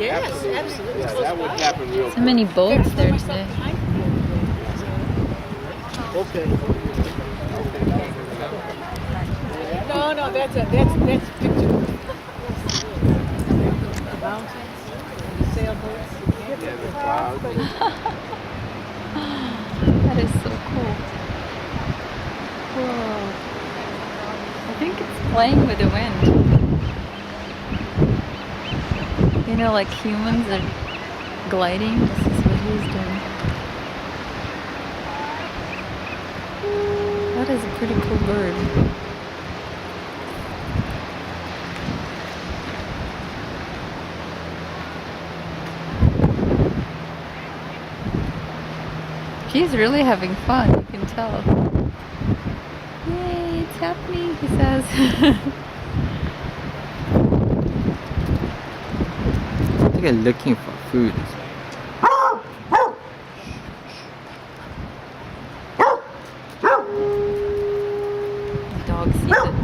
Yes, absolutely. Yeah, that would happen real So quick. many boats there today. Okay. No, that's picture. The mountains, the sailboats. Yeah, the clouds. That is so cool. Whoa. I think it's playing with the wind. You know, like humans are gliding. This is what he's doing. That is a pretty cool bird. He's really having fun, you can tell. Yay, it's happening, he says. I think I'm looking for food. The dog sees it.